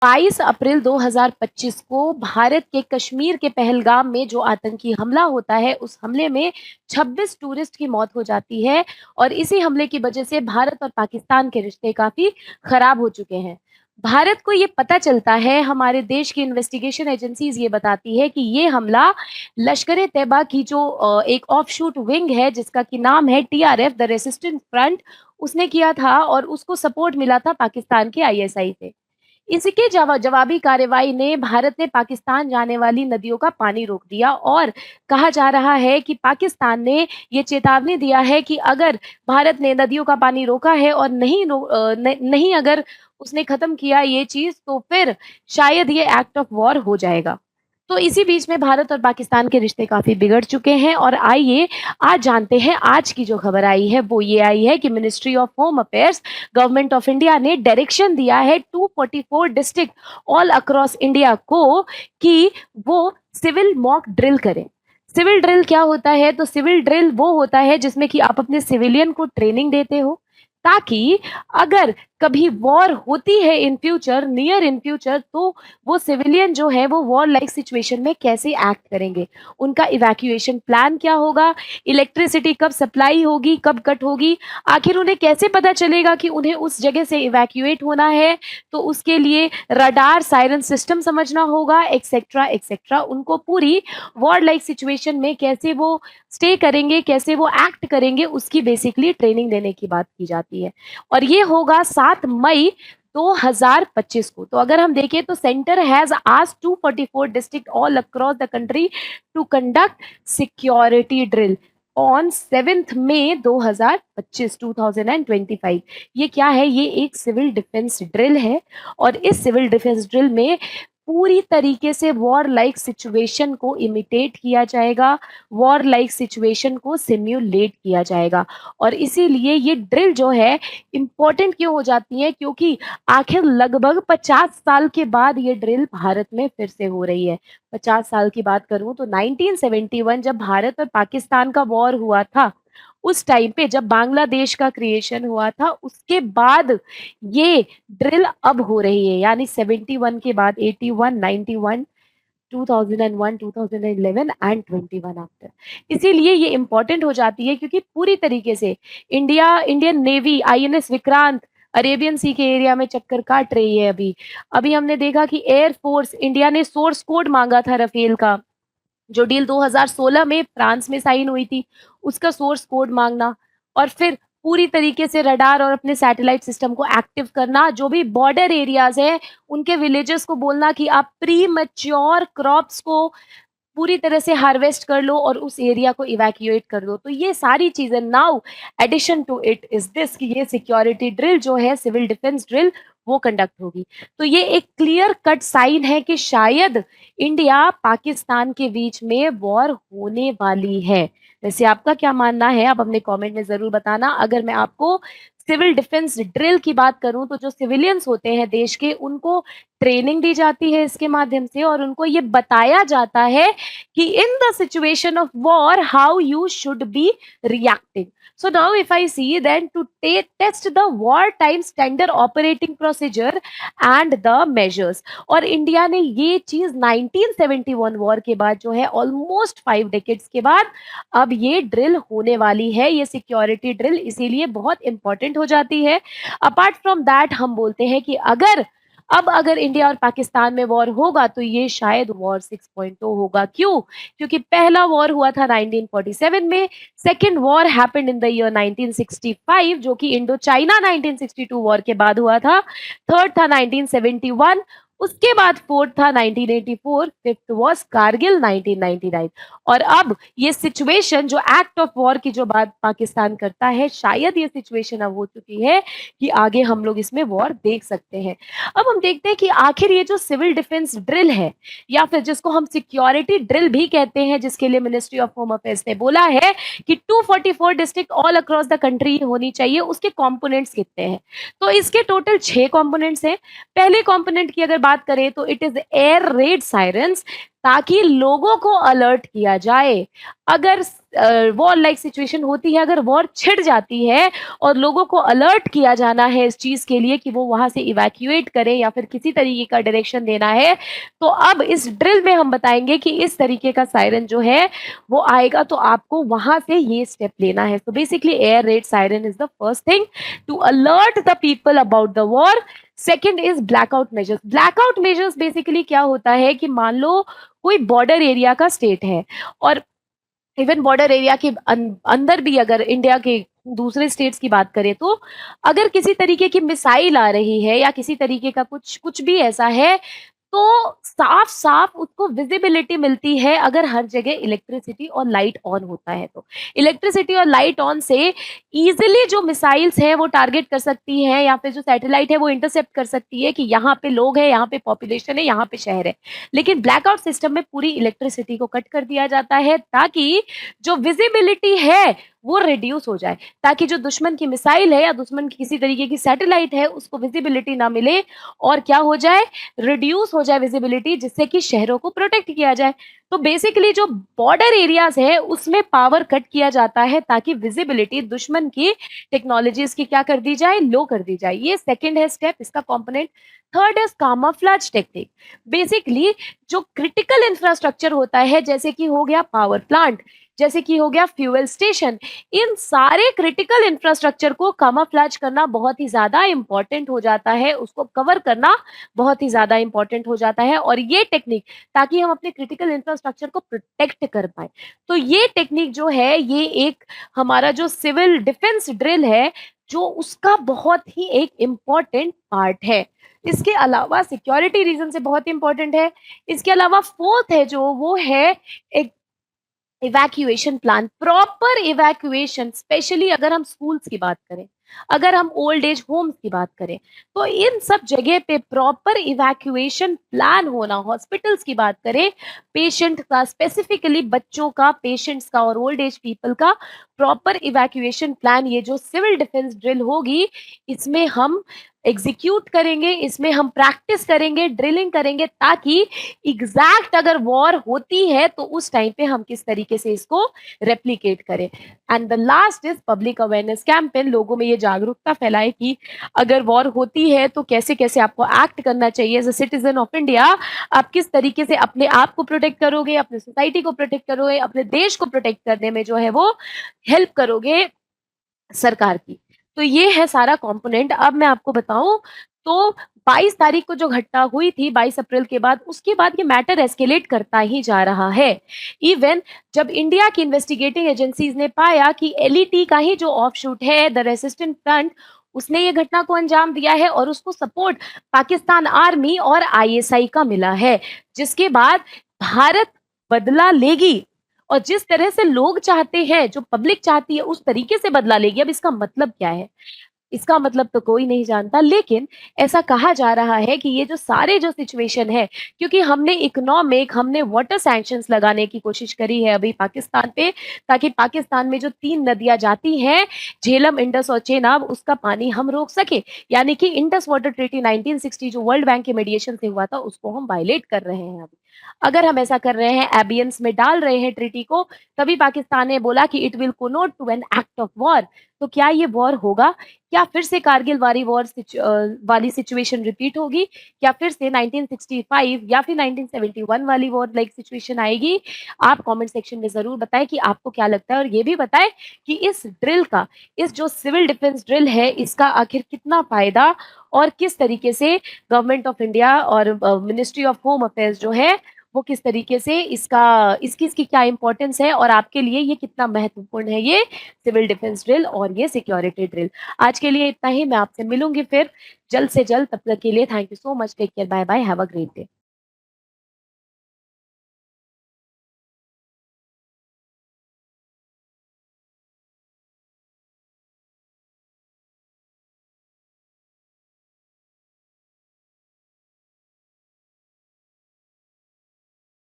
22 अप्रैल 2025 को भारत के कश्मीर के पहलगाम में जो आतंकी हमला होता है, उस हमले में 26 टूरिस्ट की मौत हो जाती है और इसी हमले की वजह से भारत और पाकिस्तान के रिश्ते काफ़ी खराब हो चुके हैं। भारत को ये पता चलता है, हमारे देश की इन्वेस्टिगेशन एजेंसीज़ ये बताती है कि ये हमला लश्कर-ए-तैयबा की जो एक ऑफशूट विंग है, जिसका कि नाम है टीआरएफ द रेसिस्टेंस फ्रंट, उसने किया था और उसको सपोर्ट मिला था पाकिस्तान के आईएसआई से। इसके जवाबी कार्रवाई ने भारत ने पाकिस्तान जाने वाली नदियों का पानी रोक दिया और कहा जा रहा है कि पाकिस्तान ने ये चेतावनी दिया है कि अगर भारत ने नदियों का पानी रोका है और नहीं अगर उसने खत्म किया ये चीज़, तो फिर शायद ये एक्ट ऑफ वॉर हो जाएगा। तो इसी बीच में भारत और पाकिस्तान के रिश्ते काफ़ी बिगड़ चुके हैं और आइए आज जानते हैं, आज की जो खबर आई है वो ये आई है कि ministry of home affairs government of India ने डायरेक्शन दिया है 244 डिस्ट्रिक्ट ऑल अक्रॉस इंडिया को कि वो सिविल मॉक ड्रिल करें। सिविल ड्रिल क्या होता है? तो सिविल ड्रिल वो होता है जिसमें कि आप अपने सिविलियन को ट्रेनिंग देते हो, ताकि अगर कभी वॉर होती है in future, near in future, तो वो सिविलियन जो है वो वॉर लाइक सिचुएशन में कैसे एक्ट करेंगे, उनका इवैक्यूएशन प्लान क्या होगा, इलेक्ट्रिसिटी कब सप्लाई होगी, कब कट होगी, आखिर उन्हें कैसे पता चलेगा कि उन्हें उस जगह से इवैक्यूएट होना है, तो उसके लिए रडार सायरन सिस्टम समझना होगा, एक्सेट्रा एक्सेट्रा। उनको पूरी वॉर लाइक सिचुएशन में कैसे वो स्टे करेंगे, कैसे वो एक्ट करेंगे, उसकी बेसिकली ट्रेनिंग देने की बात की जाती है और ये होगा 7 मई 2025 को। तो अगर हम देखें तो centre has asked 244 district all across the country to conduct security drill on 7th May 2025। ये क्या है? ये एक सिविल डिफेंस ड्रिल है और इस सिविल डिफेंस ड्रिल में पूरी तरीके से वॉर लाइक सिचुएशन को इमिटेट किया जाएगा, वॉर लाइक सिचुएशन को सिम्युलेट किया जाएगा और इसीलिए ये ड्रिल जो है इम्पोर्टेंट क्यों हो जाती है? क्योंकि आखिर लगभग 50 साल के बाद ये ड्रिल भारत में फिर से हो रही है। 50 साल की बात करूँ तो 1971 जब भारत और पाकिस्तान का वॉर हुआ था, उस टाइम पे जब बांग्लादेश का क्रिएशन हुआ था, उसके बाद ये ड्रिल अब हो रही है, यानी 71 के बाद 81, 91, 2001, 2011 एंड 21 आफ्टर। इसीलिए ये इम्पोर्टेंट हो जाती है क्योंकि पूरी तरीके से Indian Navy INS Vikrant Arabian Sea के एरिया में चक्कर काट रही है अभी। अभी हमने देखा कि एयर फोर्स इंडिया ने सोर्स कोड माँगा था राफेल का, जो डील 2016 में फ्रांस में साइन हुई थी, उसका सोर्स कोड माँगना और फिर पूरी तरीके से रडार और अपने सैटेलाइट सिस्टम को एक्टिव करना, जो भी बॉर्डर एरियाज़ हैं, उनके विलेजेस को बोलना कि आप प्रीमैच्योर क्रॉप्स को पूरी तरह से हार्वेस्ट कर लो और उस एरिया को इवैक्यूएट कर दो। तो ये सारी चीज़ें now addition to it is this कि ये सिक्योरिटी ड्रिल जो है, सिविल डिफेंस ड्रिल, वो कंडक्ट होगी। तो ये एक क्लियर कट साइन है कि शायद इंडिया पाकिस्तान के बीच में वॉर होने वाली है। वैसे आपका क्या मानना है? आप अपने कमेंट में ज़रूर बताना। अगर मैं आपको सिविल डिफेंस ड्रिल की बात करूँ तो जो सिविलियंस होते हैं देश के, उनको ट्रेनिंग दी जाती है इसके माध्यम से और उनको ये बताया जाता है कि in the situation of war how you should be reacting. So now if I see then to test the wartime standard operating procedure and the measures, और इंडिया ने ये चीज 1971 वॉर के बाद जो है ऑलमोस्ट 5 डेकेड्स के बाद अब ये ड्रिल होने वाली है, ये सिक्योरिटी ड्रिल इसीलिए बहुत इंपॉर्टेंट हो जाती है। अपार्ट फ्रॉम दैट हम बोलते हैं कि अगर इंडिया और पाकिस्तान में वॉर होगा तो ये शायद वॉर 6.0 होगा। क्यों? क्योंकि पहला वॉर हुआ था 1947 में, second war happened in the year 1965 जो कि इंडो चाइना 1962 वॉर के बाद हुआ था, थर्ड था 1971, उसके बाद फोर्थ था 1984, फिफ्थ वॉज कारगिल 1999 और अब ये सिचुएशन जो एक्ट ऑफ वॉर की जो बात पाकिस्तान करता है, शायद ये सिचुएशन अब हो चुकी है कि आगे हम लोग इसमें वॉर देख सकते हैं। अब हम देखते हैं कि आखिर ये जो सिविल डिफेंस ड्रिल है या फिर जिसको हम सिक्योरिटी ड्रिल भी कहते हैं, जिसके लिए मिनिस्ट्री ऑफ होम अफेयर्स ने बोला है कि 244 district all across the country होनी चाहिए, उसके कंपोनेंट्स कितने हैं? तो इसके टोटल 6 कंपोनेंट्स हैं। पहले कंपोनेंट की अगर बात बात करें तो it is air red sirens, ताकि लोगों को अलर्ट किया जाए। अगर वॉर लाइक सिचुएशन होती है, अगर वॉर छिड़ जाती है और लोगों को अलर्ट किया जाना है इस चीज़ के लिए कि वो वहाँ से इवैक्यूएट करें या फिर किसी तरीके का डायरेक्शन देना है, तो अब इस ड्रिल में हम बताएँगे कि इस तरीके का सायरन जो है वो आएगा, तो आपको वहाँ से ये स्टेप लेना है। So basically air raid siren is the first thing to alert the people about the war. Second is blackout measures. Blackout measures basically क्या होता है कि मान लो कोई बॉर्डर एरिया का स्टेट है, और इवन बॉर्डर एरिया के अंदर भी अगर इंडिया के दूसरे स्टेट्स की बात करें, तो अगर किसी तरीके की मिसाइल आ रही है या किसी तरीके का कुछ कुछ भी ऐसा है, तो साफ-साफ उसको विज़िबिलिटी मिलती है अगर हर जगह इलेक्ट्रिसिटी और लाइट ऑन होता है तो। इलेक्ट्रिसिटी और लाइट ऑन से ईज़िली जो मिसाइल्स हैं वो टारगेट कर सकती हैं, या फिर जो सैटेलाइट है वो इंटरसेप्ट कर सकती है कि यहाँ पे लोग हैं, यहाँ पे पॉपुलेशन है, यहाँ पे शहर है। लेकिन ब्लैकआउट सिस्टम में पूरी इलेक्ट्रिसिटी को कट कर दिया जाता है, ताकि जो विज़िबिलिटी है वो रिड्यूस हो जाए, ताकि जो दुश्मन की मिसाइल है या दुश्मन की किसी तरीके की सैटेलाइट है उसको विज़िबिलिटी ना मिले, और क्या हो जाए, रिड्यूस हो जाए विजिबिलिटी, जिससे कि शहरों को प्रोटेक्ट किया जाए। तो बेसिकली जो बॉर्डर एरियाज़ है उसमें पावर कट किया जाता है, ताकि विजिबिलिटी दुश्मन की टेक्नोलॉजीज़ की क्या कर दी जाए, लो कर दी जाए। ये सेकंड है स्टेप, इसका component. Third is camouflage technique. Basically जो क्रिटिकल इंफ्रास्ट्रक्चर होता है, जैसे कि हो गया पावर प्लांट, जैसे कि हो गया फ्यूल स्टेशन, इन सारे क्रिटिकल इंफ्रास्ट्रक्चर को कैमोफ्लेज करना बहुत ही ज़्यादा इम्पोर्टेंट हो जाता है, उसको कवर करना बहुत ही ज़्यादा इम्पोर्टेंट हो जाता है, और ये टेक्निक, ताकि हम अपने क्रिटिकल इंफ्रास्ट्रक्चर को प्रोटेक्ट कर पाएँ। तो ये टेक्निक जो है, ये एक हमारा जो सिविल डिफेंस ड्रिल है, जो उसका बहुत ही एक इम्पोर्टेंट पार्ट है। इसके अलावा सिक्योरिटी रीज़न से बहुत इम्पोर्टेंट है। इसके अलावा फोर्थ है जो, वो है एक evacuation plan, proper evacuation, specially अगर हम स्कूल्स की बात करें, अगर हम ओल्ड एज होम्स की बात करें, तो इन सब जगह पे प्रॉपर इवैक्यूएशन प्लान होना। हॉस्पिटल्स की बात करें, पेशेंट का, स्पेसिफिकली बच्चों का, पेशेंट्स का और ओल्ड एज पीपल का प्रॉपर इवैक्यूएशन प्लान, ये जो सिविल डिफेंस ड्रिल होगी, इसमें हम एग्जीक्यूट करेंगे, इसमें हम प्रैक्टिस करेंगे, ड्रिलिंग करेंगे, ताकि एग्जैक्ट अगर वॉर होती है तो उस टाइम पे हम किस तरीके से इसको रेप्लिकेट करें। And the last is public awareness campaign, लोगों में ये जागरूकता फैलाए कि अगर वॉर होती है तो कैसे कैसे आपको एक्ट करना चाहिए as a citizen of India. आप किस तरीके से अपने आप को प्रोटेक्ट करोगे, अपने सोसाइटी को प्रोटेक्ट करोगे, अपने देश को प्रोटेक्ट करने में जो है वो हेल्प करोगे सरकार की। तो ये है सारा कंपोनेंट। अब मैं आपको बताऊँ, तो 22 तारीख को जो घटना हुई थी, 22 अप्रैल के बाद, उसके बाद ये मैटर एस्केलेट करता ही जा रहा है। इवन जब इंडिया की इन्वेस्टिगेटिंग एजेंसीज़ ने पाया कि एलईटी का ही जो ऑफशूट है, द रेसिस्टेंट फ्रंट, उसने ये घटना को अंजाम दिया है, और उसको सपोर्ट पाकिस्तान आर्मी और आईएसआई का मिला है। जिसके बाद भारत बदला लेगी, और जिस तरह से लोग चाहते हैं, जो पब्लिक चाहती है, उस तरीके से बदला लेगी। अब इसका मतलब क्या है? इसका मतलब तो कोई नहीं जानता, लेकिन ऐसा कहा जा रहा है कि ये जो सारे जो सिचुएशन है, क्योंकि हमने इकोनॉमिक, हमने वाटर सैंक्शंस लगाने की कोशिश करी है अभी पाकिस्तान पे, ताकि पाकिस्तान में जो 3 नदियाँ जाती हैं, झेलम, इंडस और चेनाब, उसका पानी हम रोक सके। यानी कि इंडस वाटर ट्रीटी 1960 जो वर्ल्ड बैंक के मीडिएशन से हुआ था, उसको हम वायलेट कर रहे हैं अभी। अगर हम ऐसा कर रहे हैं, एबियंस में डाल रहे हैं ट्रीटी को, तभी पाकिस्तान ने बोला कि it will connote to an act of war. तो क्या ये वॉर होगा? क्या फिर से कारगिल वाली सिचुएशन रिपीट होगी? क्या फिर से 1965 या फिर 1971 वाली वॉर लाइक सिचुएशन आएगी? आप कमेंट सेक्शन में ज़रूर बताएँ कि आपको क्या लगता है, और ये भी बताएँ कि इस ड्रिल का, इस जो सिविल डिफेंस ड्रिल है, इसका आखिर कितना फ़ायदा और किस तरीके से गवर्नमेंट ऑफ इंडिया और मिनिस्ट्री ऑफ होम अफेयर्स जो है, वो किस तरीके से इसकी क्या इम्पोर्टेंस है, और आपके लिए ये कितना महत्वपूर्ण है, ये सिविल डिफेंस ड्रिल और ये सिक्योरिटी ड्रिल। आज के लिए इतना ही, मैं आपसे मिलूँगी फिर जल्द से जल्द, तब तक के लिए thank you so much, take care, bye bye, have a great day.